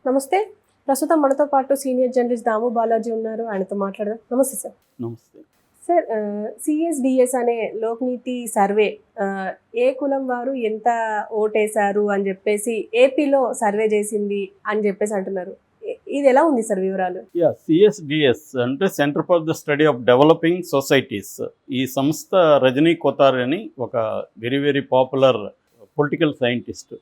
నమస్తే. ప్రస్తుతం మనతో పాటు సీనియర్ జర్నలిస్ట్ దాము బాలాజీ ఉన్నారు. ఆయనతో మాట్లాడదాం. నమస్తే సార్. నమస్తే. సార్, సిఎస్డిఎస్ అనే లోక్నీతి సర్వే ఏ కులం వారు ఎంత ఓటేశారు అని చెప్పేసి ఏపీలో సర్వే చేసింది అని చెప్పేసి అంటున్నారు. ఇది ఎలా ఉంది సార్ వివరాలు? సిఎస్డిఎస్ అంటే centre for the study of developing societies. ఈ సంస్థ రజనీ కొతార్ అని ఒక very very popular political scientist.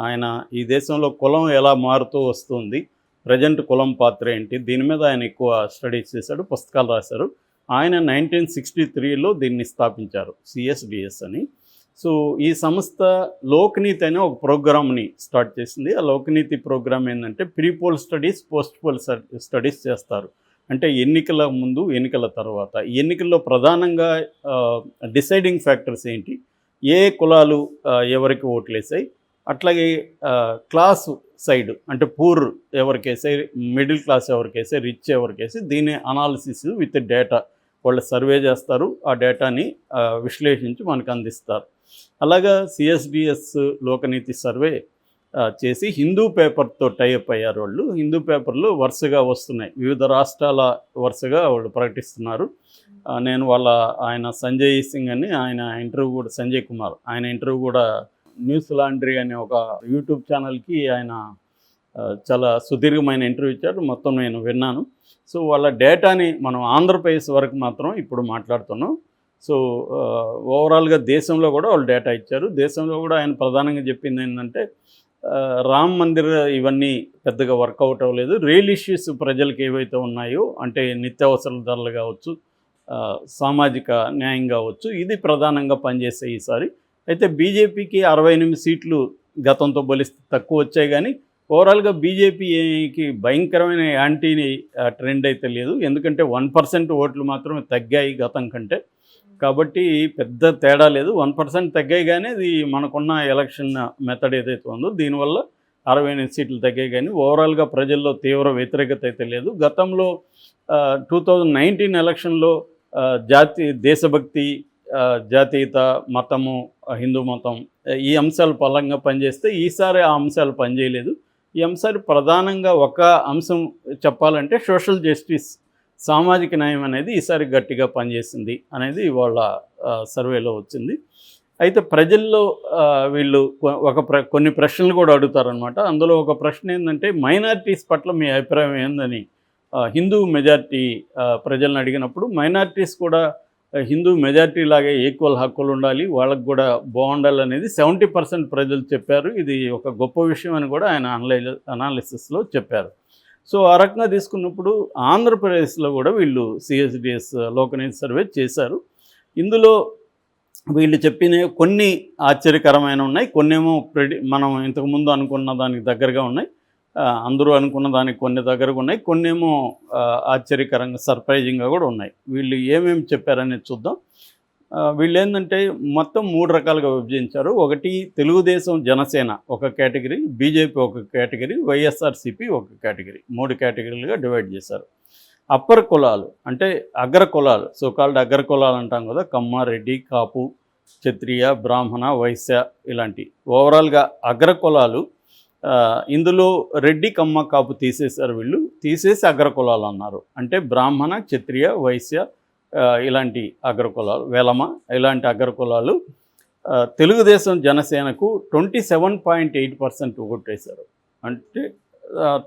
ఆయన ఈ దేశంలో కులం ఎలా మారుతూ వస్తుంది, ప్రజెంట్ కులం పాత్ర ఏంటి, దీని మీద ఆయన ఎక్కువ స్టడీస్ చేశాడు, పుస్తకాలు రాశారు. ఆయన 1963లో దీన్ని స్థాపించారు, సిఎస్డిఎస్ అని. సో ఈ సంస్థ లోక్నీతి అనే ఒక ప్రోగ్రామ్ని స్టార్ట్ చేసింది. ఆ లోక్నీతి ప్రోగ్రామ్ ఏంటంటే pre poll studies, post poll studies చేస్తారు. అంటే ఎన్నికల ముందు, ఎన్నికల తర్వాత. ఎన్నికల్లో ప్రధానంగా డిసైడింగ్ ఫ్యాక్టర్స్ ఏంటి, ఏ కులాలు ఎవరికి ఓట్లేసాయి, అట్లాగే క్లాస్ సైడ్ అంటే పూర్ ఎవరికేసాయి, మిడిల్ క్లాస్ ఎవరికేసాయి, రిచ్ ఎవరికేసాయి, దీని అనాలిసిస్ విత్ డేటా వాళ్ళు సర్వే చేస్తారు. ఆ డేటాని విశ్లేషించి మనకు అందిస్తారు. అలాగా సిఎస్డిఎస్ లోకనీతి సర్వే చేసి హిందూ పేపర్తో టైఅప్ అయ్యారు వాళ్ళు. హిందూ పేపర్లు వరుసగా వస్తున్నాయి, వివిధ రాష్ట్రాల వరుసగా వాళ్ళు ప్రకటిస్తున్నారు. నేను ఆయన సంజయ్ సింగ్ అని ఆయన ఇంటర్వ్యూ కూడా, సంజయ్ కుమార్ ఆయన ఇంటర్వ్యూ కూడా న్యూస్ లాండ్రీ అనే ఒక యూట్యూబ్ ఛానల్కి ఆయన చాలా సుదీర్ఘమైన ఇంటర్వ్యూ ఇచ్చారు. మొత్తం నేను విన్నాను. సో వాళ్ళ డేటాని మనం ఆంధ్రప్రదేశ్ వరకు మాత్రం ఇప్పుడు మాట్లాడుతున్నాం. సో ఓవరాల్గా దేశంలో కూడా వాళ్ళు డేటా ఇచ్చారు. దేశంలో కూడా ఆయన ప్రధానంగా చెప్పింది ఏంటంటే రామ్ మందిర్ ఇవన్నీ పెద్దగా వర్కౌట్ అవ్వలేదు. రియల్ ఇష్యూస్ ప్రజలకు ఏవైతే ఉన్నాయో, అంటే నిత్యావసర ధరలు కావచ్చు, సామాజిక న్యాయం కావచ్చు, ఇది ప్రధానంగా పనిచేసే ఈసారి. అయితే బీజేపీకి 68 సీట్లు గతంతో పోలిస్తే తక్కువ వచ్చాయి, కానీ ఓవరాల్గా బీజేపీకి భయంకరమైన యాంటీ ట్రెండ్ అయితే లేదు. ఎందుకంటే 1% ఓట్లు మాత్రమే తగ్గాయి గతం కంటే. కాబట్టి పెద్ద తేడా లేదు. 1% తగ్గాయి, కానీ అది మనకున్న ఎలక్షన్ మెథడ్ ఏదైతే ఉందో దీనివల్ల 68 సీట్లు తగ్గాయి, కానీ ఓవరాల్గా ప్రజల్లో తీవ్ర వ్యతిరేకత అయితే లేదు. గతంలో 2019 ఎలక్షన్లో దేశభక్తి, జాతీయత, మతము, హిందూ మతం, ఈ అంశాలు బలంగా పనిచేస్తే ఈసారి ఆ అంశాలు పనిచేయలేదు. ఈ అంశాలు ప్రధానంగా ఒక అంశం చెప్పాలంటే సోషల్ జస్టిస్, సామాజిక న్యాయం అనేది ఈసారి గట్టిగా పనిచేసింది అనేది వాళ్ళ సర్వేలో వచ్చింది. అయితే ప్రజల్లో వీళ్ళు కొన్ని ప్రశ్నలు కూడా అడుగుతారనమాట. అందులో ఒక ప్రశ్న ఏంటంటే మైనారిటీస్ పట్ల మీ అభిప్రాయం ఏందని హిందూ మెజారిటీ ప్రజలను అడిగినప్పుడు, మైనారిటీస్ కూడా హిందూ మెజారిటీ లాగే ఈక్వల్ హక్కులు ఉండాలి, వాళ్ళకు కూడా బాగుండాలనేది 70% ప్రజలు చెప్పారు. ఇది ఒక గొప్ప విషయం అని కూడా ఆయన అనాలిసిస్లో చెప్పారు. సో ఆ రకంగా తీసుకున్నప్పుడు ఆంధ్రప్రదేశ్లో కూడా వీళ్ళు సిఎస్డిఎస్ లోకనీతి సర్వే చేశారు. ఇందులో వీళ్ళు చెప్పిన కొన్ని ఆశ్చర్యకరమైన ఉన్నాయి, కొన్నేమో మనం ఇంతకుముందు అనుకున్న దానికి దగ్గరగా ఉన్నాయి, అందరూ అనుకున్న దానికి కొన్ని దగ్గరగా ఉన్నాయి, కొన్నేమో ఆశ్చర్యకరంగా సర్ప్రైజింగ్గా కూడా ఉన్నాయి. వీళ్ళు ఏమేమి చెప్పారనేది చూద్దాం. వీళ్ళు ఏంటంటే మొత్తం 3 రకాలుగా విభజించారు. ఒకటి తెలుగుదేశం జనసేన ఒక కేటగిరీ, బీజేపీ ఒక కేటగిరీ, వైఎస్ఆర్సీపీ ఒక కేటగిరీ, 3 కేటగిరీలుగా డివైడ్ చేశారు. అప్పర్ కులాలు అంటే అగ్ర కులాలు, సోకాల్డ్ అగ్ర కులాలు అంటాం కదా, కమ్మ, రెడ్డి, కాపు, క్షత్రియ, బ్రాహ్మణ, వైశ్య, ఇలాంటి ఓవరాల్గా అగ్ర కులాలు. ఇందులో రెడ్డి, కమ్మ, కాపు తీసేశారు. వీళ్ళు తీసేసి అగ్ర కులాలు అన్నారు. అంటే బ్రాహ్మణ, క్షత్రియ, వైశ్య, ఇలాంటి అగ్రకులాలు, వెలమ, ఇలాంటి అగ్రకులాలు తెలుగుదేశం జనసేనకు 27.8% ఓట్లేశారు. అంటే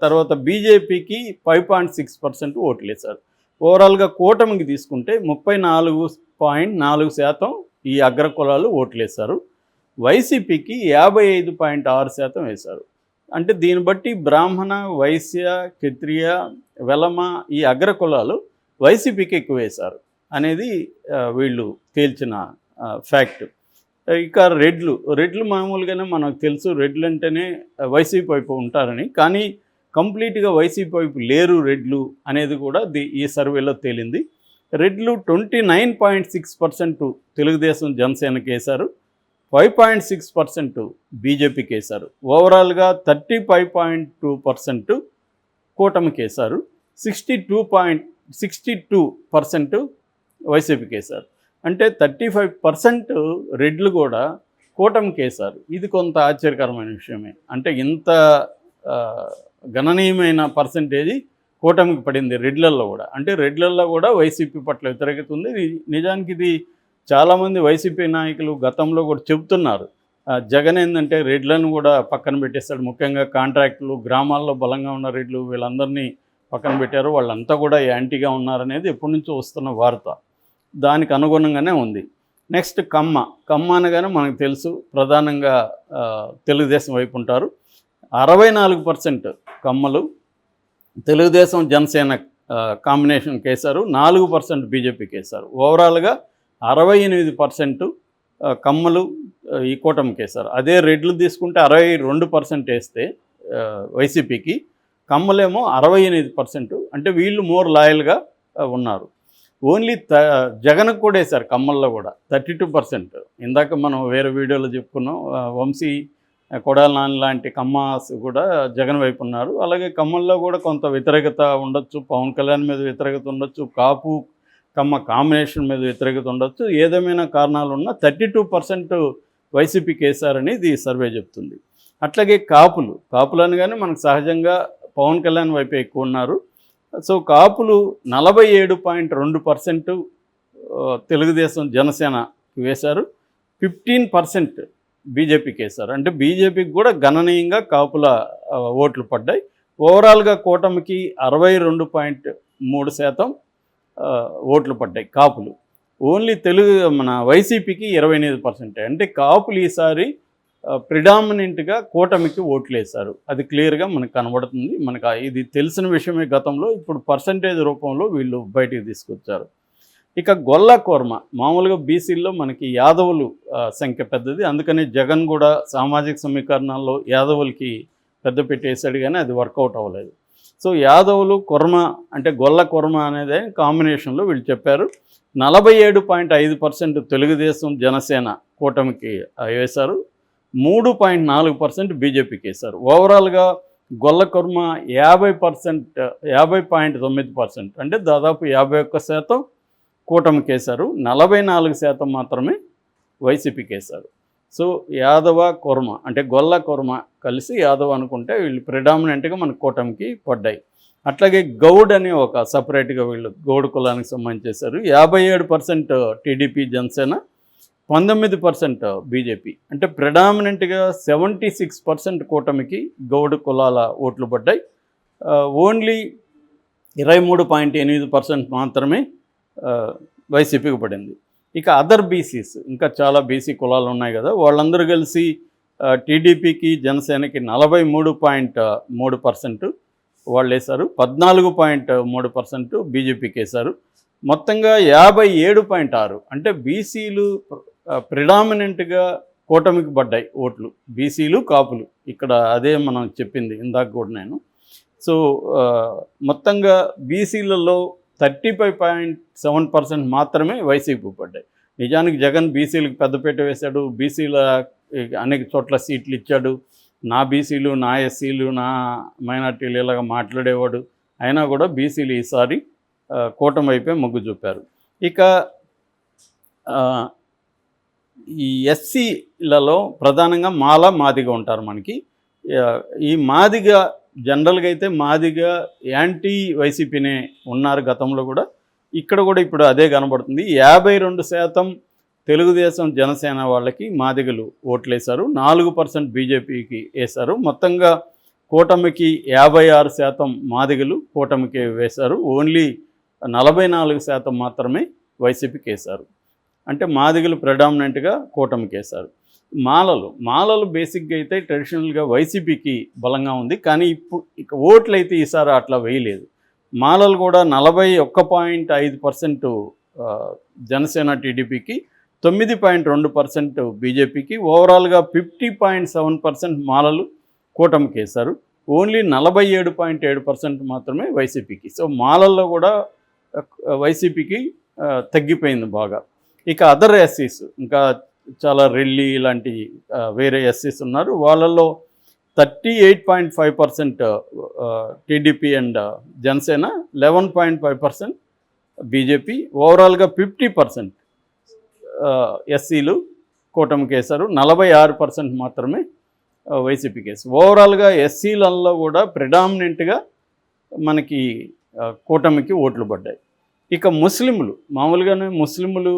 తర్వాత బీజేపీకి 5.6% ఓట్లేశారు. ఓవరాల్గా కూటమికి తీసుకుంటే 34.4% ఈ అగ్రకులాలు ఓట్లేశారు. వైసీపీకి 55.6% వేశారు. అంటే దీన్ని బట్టి బ్రాహ్మణ, వైశ్య, క్షత్రియ, వెలమ, ఈ అగ్రకులాలు వైసీపీకి ఎక్కువ వేశారు అనేది వీళ్ళు తేల్చిన ఫ్యాక్ట్. ఇక రెడ్లు మామూలుగానే మనకు తెలుసు, రెడ్లు అంటేనే వైసీపీ వైపు ఉంటారని, కానీ కంప్లీట్గా వైసీపీ వైపు లేరు రెడ్లు అనేది కూడా ఈ సర్వేలో తేలింది. రెడ్లు 29.6% తెలుగుదేశం జనసేనకి వేశారు, 5.6% బీజేపీకి వేశారు. ఓవరాల్గా 35.2% కూటమికి వేశారు, 62% వైసీపీకి వేశారు. అంటే 35% రెడ్లు కూడా కూటమికి వేశారు. ఇది కొంత ఆశ్చర్యకరమైన విషయమే. అంటే ఇంత గణనీయమైన పర్సంటేజీ కూటమికి పడింది రెడ్లల్లో కూడా. అంటే రెడ్లల్లో కూడా వైసీపీ పట్ల వ్యతిరేకత ఉంది. నిజానికి ఇది చాలామంది వైసీపీ నాయకులు గతంలో కూడా చెబుతున్నారు. జగన్ ఏంటంటే రెడ్లను కూడా పక్కన పెట్టేస్తాడు. ముఖ్యంగా కాంట్రాక్టులు, గ్రామాల్లో బలంగా ఉన్న రెడ్లు వీళ్ళందరినీ పక్కన పెట్టారు. వాళ్ళంతా కూడా యాంటీగా ఉన్నారనేది ఎప్పటి నుంచో వస్తున్న వార్త. దానికి అనుగుణంగానే ఉంది. నెక్స్ట్ కమ్మ అనగానే మనకు తెలుసు, ప్రధానంగా తెలుగుదేశం వైపు ఉంటారు. 64% కమ్మలు తెలుగుదేశం జనసేన కాంబినేషన్కి వేశారు, 4% బీజేపీకి వేశారు. ఓవరాల్గా 68% కమ్మలు ఈ కూటమికి వేశారు. అదే రెడ్లు తీసుకుంటే 62% వేస్తే వైసీపీకి, కమ్మలేమో 68%. అంటే వీళ్ళు మోర్ లాయల్గా ఉన్నారు. ఓన్లీ జగన్కు కూడా వేశారు కమ్మల్లో కూడా 32%. ఇందాక మనం వేరే వీడియోలో చెప్పుకున్నాం, వంశీ, కొడాలి నాని లాంటి కమ్మాస్ కూడా జగన్ వైపు ఉన్నారు. అలాగే కమ్మల్లో కూడా కొంత వ్యతిరేకత ఉండొచ్చు, పవన్ కళ్యాణ్ మీద వ్యతిరేకత ఉండొచ్చు, కాపు కమ్మ కాంబినేషన్ మీద వ్యతిరేకత ఉండొచ్చు. ఏదేమైనా కారణాలు ఉన్నా 32% వైసీపీకి వేశారని ఇది సర్వే చెప్తుంది. అట్లాగే కాపులు అనగానే మనకు సహజంగా పవన్ కళ్యాణ్ వైపే ఎక్కువ ఉన్నారు. సో కాపులు 47.2% తెలుగుదేశం జనసేనకి వేశారు, 15% బీజేపీకి వేశారు. అంటే బీజేపీకి కూడా గణనీయంగా కాపుల ఓట్లు పడ్డాయి. ఓవరాల్గా కూటమికి 62.3% ఓట్లు పడ్డాయి కాపులు. ఓన్లీ మన వైసీపీకి 28%. అంటే కాపులు ఈసారి ప్రిడామినెంట్గా కూటమికి ఓట్లు వేశారు. అది క్లియర్గా మనకు కనబడుతుంది. మనకు ఇది తెలిసిన విషయమే గతంలో. ఇప్పుడు పర్సంటేజ్ రూపంలో వీళ్ళు బయటికి తీసుకొచ్చారు. ఇక గొల్ల కోర్మ, మామూలుగా బీసీల్లో మనకి యాదవులు సంఖ్య పెద్దది. అందుకని జగన్ కూడా సామాజిక సమీకరణాల్లో యాదవులకి పెద్ద పెట్టేశాడు, కానీ అది వర్కౌట్ అవ్వలేదు. సో యాదవులు కొర్మ అంటే గొల్ల కొర్మ అనేది కాంబినేషన్లో వీళ్ళు చెప్పారు. 47.5% తెలుగుదేశం జనసేన కూటమికి వేశారు, 3.4% బీజేపీకి వేశారు. ఓవరాల్గా గొల్ల కొర్మ 50.9%, అంటే దాదాపు 51% కూటమికి వేశారు, 44% మాత్రమే వైసీపీకి వేశారు. సో యాదవ కొర్మ అంటే గొల్ల కొర్మ కలిసి యాదవ్ అనుకుంటే వీళ్ళు ప్రిడామినెంట్గా మన కూటమికి పడ్డాయి. అట్లాగే గౌడ్ అని ఒక సపరేట్గా వీళ్ళు గౌడ్ కులానికి సంబంధించి చేశారు. 57% టీడీపీ జనసేన, 19% బీజేపీ. అంటే ప్రిడామినెంట్గా 76% కూటమికి గౌడ్ కులాల ఓట్లు పడ్డాయి. ఓన్లీ 23.8% మాత్రమే వైసీపీకి పడింది. ఇక అదర్ బీసీస్, ఇంకా చాలా బీసీ కులాలు ఉన్నాయి కదా, వాళ్ళందరూ కలిసి టీడీపీకి జనసేనకి 43.3% వాళ్ళు వేశారు, 14.3% బీజేపీకి వేశారు. మొత్తంగా 57.6, అంటే బీసీలు ప్రిడామినెంట్గా కూటమికి పడ్డాయి ఓట్లు, బీసీలు కాపులు. ఇక్కడ అదే మనం చెప్పింది ఇందాక కూడా నేను. సో మొత్తంగా బీసీలలో 35.7% మాత్రమే వైసీపీ పడ్డాయి. నిజానికి జగన్ బీసీలకు పెద్దపీట వేశాడు, బీసీల అనేక చోట్ల సీట్లు ఇచ్చాడు, నా బీసీలు, నా ఎస్సీలు, నా మైనార్టీలు ఇలాగా మాట్లాడేవాడు. అయినా కూడా బీసీలు ఈసారి కూటమి వైపే మొగ్గు చూపారు. ఇక ఈ ఎస్సీలలో ప్రధానంగా మాదిగ ఉంటారు మనకి. ఈ మాదిగ జనరల్గా అయితే మాదిగ యాంటీ వైసీపీనే ఉన్నారు గతంలో కూడా, ఇక్కడ కూడా ఇప్పుడు అదే కనబడుతుంది. 52% తెలుగుదేశం జనసేన వాళ్ళకి మాదిగలు ఓట్లేశారు, 4% బీజేపీకి వేశారు. మొత్తంగా కూటమికి 56% మాదిగలు కూటమికి వేశారు, ఓన్లీ 44% మాత్రమే వైసీపీకి వేశారు. అంటే మాదిగలు ప్రెడామినెంట్గా కూటమికి వేశారు. మాలలు బేసిక్గా అయితే ట్రెడిషనల్గా వైసీపీకి బలంగా ఉంది, కానీ ఇప్పుడు ఇక ఓట్లు అయితే ఈసారి అట్లా వేయలేదు. మాలలు కూడా 41.5% జనసేన టీడీపీకి, 9.2% బీజేపీకి. ఓవరాల్గా 50.7% మాలలు కూటమికి వేశారు, ఓన్లీ 47.7% మాత్రమే వైసీపీకి. సో మాలల్లో కూడా వైసీపీకి తగ్గిపోయింది బాగా. ఇక అదర్ ఎస్సీస్, ఇంకా చాలా రెల్లి ఇలాంటి వేరే ఎస్సీస్ ఉన్నారు. వాళ్ళల్లో 38.5% టీడీపీ అండ్ జనసేన, 11.5% బీజేపీ. ఓవరాల్గా 50% ఎస్సీలు కూటమికి వేశారు, 46% మాత్రమే వైసీపీ కేసు. ఓవరాల్గా ఎస్సీలలో కూడా ప్రిడామినెంట్గా మనకి కూటమికి ఓట్లు పడ్డాయి. ఇక ముస్లింలు మామూలుగానే ముస్లింలు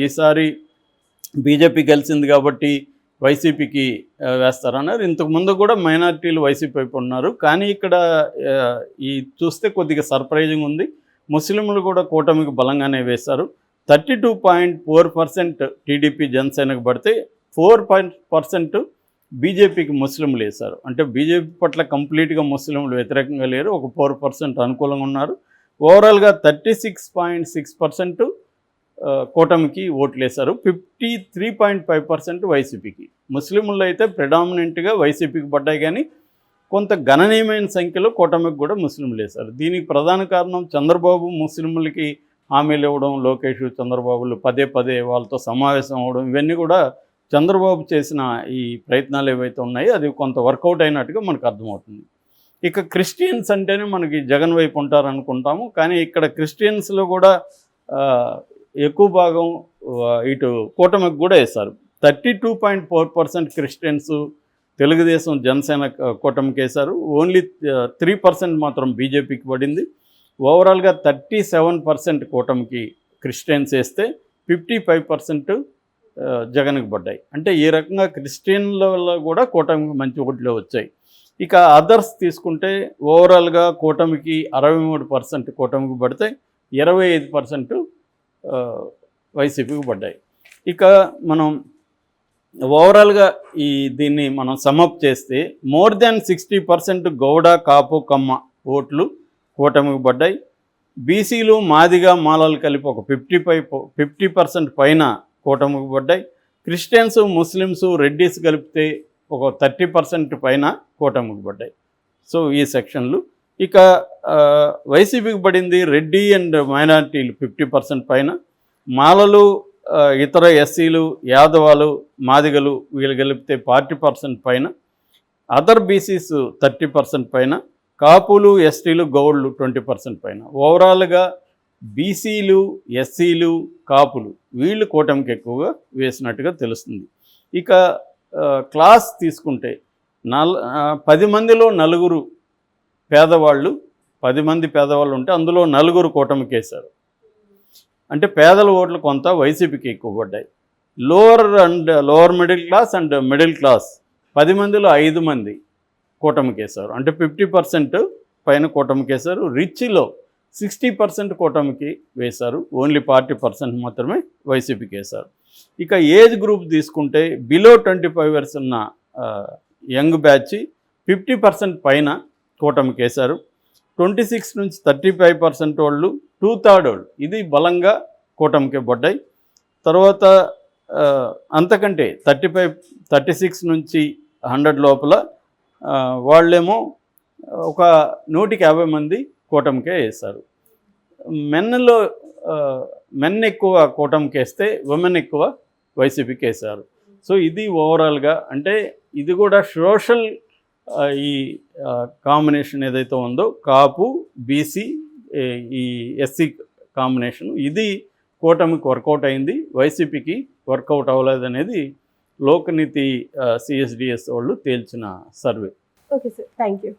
ఈసారి బీజేపీ గెలిచింది కాబట్టి వైసీపీకి వేస్తారన్నారు. ఇంతకుముందు కూడా మైనారిటీలు వైసీపీ వైపు ఉన్నారు. కానీ ఇక్కడ ఈ చూస్తే కొద్దిగా సర్ప్రైజింగ్ ఉంది. ముస్లింలు కూడా కూటమికి బలంగానే వేశారు. 32.4% టీడీపీ జనసేనకు పడితే 4% బీజేపీకి ముస్లింలు వేశారు. అంటే బీజేపీ పట్ల కంప్లీట్గా ముస్లింలు వ్యతిరేకంగా లేరు, ఒక 4% అనుకూలంగా ఉన్నారు. ఓవరాల్గా 36.6% కూటమికి ఓట్లు వేశారు. 53.5% వైసీపీకి. ముస్లింలు అయితే ప్రిడామినెంట్గా వైసీపీకి పడ్డాయి, కానీ కొంత గణనీయమైన సంఖ్యలో కూటమికి కూడా ముస్లింలు వేశారు. దీనికి ప్రధాన కారణం చంద్రబాబు ముస్లింలకి హామీలు ఇవ్వడం, లోకేష్ చంద్రబాబులు పదే పదే వాళ్ళతో సమావేశం అవ్వడం, ఇవన్నీ కూడా చంద్రబాబు చేసిన ఈ ప్రయత్నాలు ఏవైతే ఉన్నాయో అది కొంత వర్కౌట్ అయినట్టుగా మనకు అర్థమవుతుంది. ఇక క్రిస్టియన్స్ అంటేనే మనకి జగన్ వైపు ఉంటారనుకుంటాము, కానీ ఇక్కడ క్రిస్టియన్స్లో కూడా ఎక్కువ భాగం ఇటు కూటమికి కూడా వేశారు. 32.4% క్రిస్టియన్స్ తెలుగుదేశం జనసేన కూటమికి వేశారు. ఓన్లీ 3% మాత్రం బీజేపీకి పడింది. ఓవరాల్గా 37% కూటమికి క్రిస్టియన్స్ వేస్తే 55% జగన్కి పడ్డాయి. అంటే ఈ రకంగా క్రిస్టియన్లలో కూడా కూటమికి మంచి ఓట్లు వచ్చాయి. ఇక అదర్స్ తీసుకుంటే ఓవరాల్గా కూటమికి 63% కూటమికి పడితే 25% వైసీపీకి పడ్డాయి. ఇక మనం ఓవరాల్గా దీన్ని మనం సమప్ చేస్తే మోర్ దాన్ 60% గౌడ, కాపు, కమ్మ ఓట్లు కూటమికి పడ్డాయి. బీసీలు, మాదిగా, మాలలు కలిపి ఒక 50% పైన కూటమికి పడ్డాయి. క్రిస్టియన్స్, ముస్లిమ్స్, రెడ్డిస్ కలిపితే ఒక 30% పైన కూటమికి పడ్డాయి. సో ఈ సెక్షన్లు. ఇక వైసీపీకి పడింది రెడ్డి అండ్ మైనారిటీలు 50% పైన, మాలలు, ఇతర ఎస్సీలు, యాదవాలు, మాదిగలు వీళ్ళు కలిపితే 40% పైన, అదర్ బీసీస్ 30% పైన, కాపులు, ఎస్టీలు, గౌడ్లు 20% పైన. ఓవరాల్గా బీసీలు, ఎస్సీలు, కాపులు వీళ్ళు కూటమికి ఎక్కువగా వేసినట్టుగా తెలుస్తుంది. ఇక క్లాస్ తీసుకుంటే 10 మందిలో 9 పేదవాళ్ళు, 10 మంది పేదవాళ్ళు ఉంటే అందులో 9 కూటమికి వేశారు. అంటే పేదల ఓట్లు కొంత వైసీపీకి ఎక్కువ పడ్డాయి. Lower middle class and middle class 10 మందిలో 5 మంది కూటమికి వేశారు. అంటే 50% పైన కూటమికి వేశారు. రిచ్లో 60% కూటమికి వేశారు. ఓన్లీ 40% మాత్రమే వైసీపీకి వేశారు. ఇక ఏజ్ గ్రూప్ తీసుకుంటే బిలో 25 ఇయర్స్ ఉన్న యంగ్ బ్యాచ్ 50% పైన కూటమికి వేశారు. 26 నుంచి 35% వాళ్ళు, 2/3 వాళ్ళు ఇది బలంగా కూటమికి పడ్డాయి. తర్వాత అంతకంటే 36 నుంచి 100 లోపల వాళ్ళేమో ఒక 150 మంది కూటమికే వేశారు. మెన్ ఎక్కువ కూటమికి వేస్తే ఉమెన్ ఎక్కువ వైసీపీకి వేశారు. సో ఇది ఓవరాల్గా అంటే ఇది కూడా సోషల్ ఈ కాంబినేషన్ ఏదైతే ఉందో కాపు, బీసీ, ఈ ఎస్సీ కాంబినేషన్ ఇది కూటమికి వర్కౌట్ అయింది, వైసీపీకి వర్కౌట్ అవ్వలేదనేది లోక్నీతి CSDS వాళ్ళు తేల్చిన survey. Okay sir, thank you.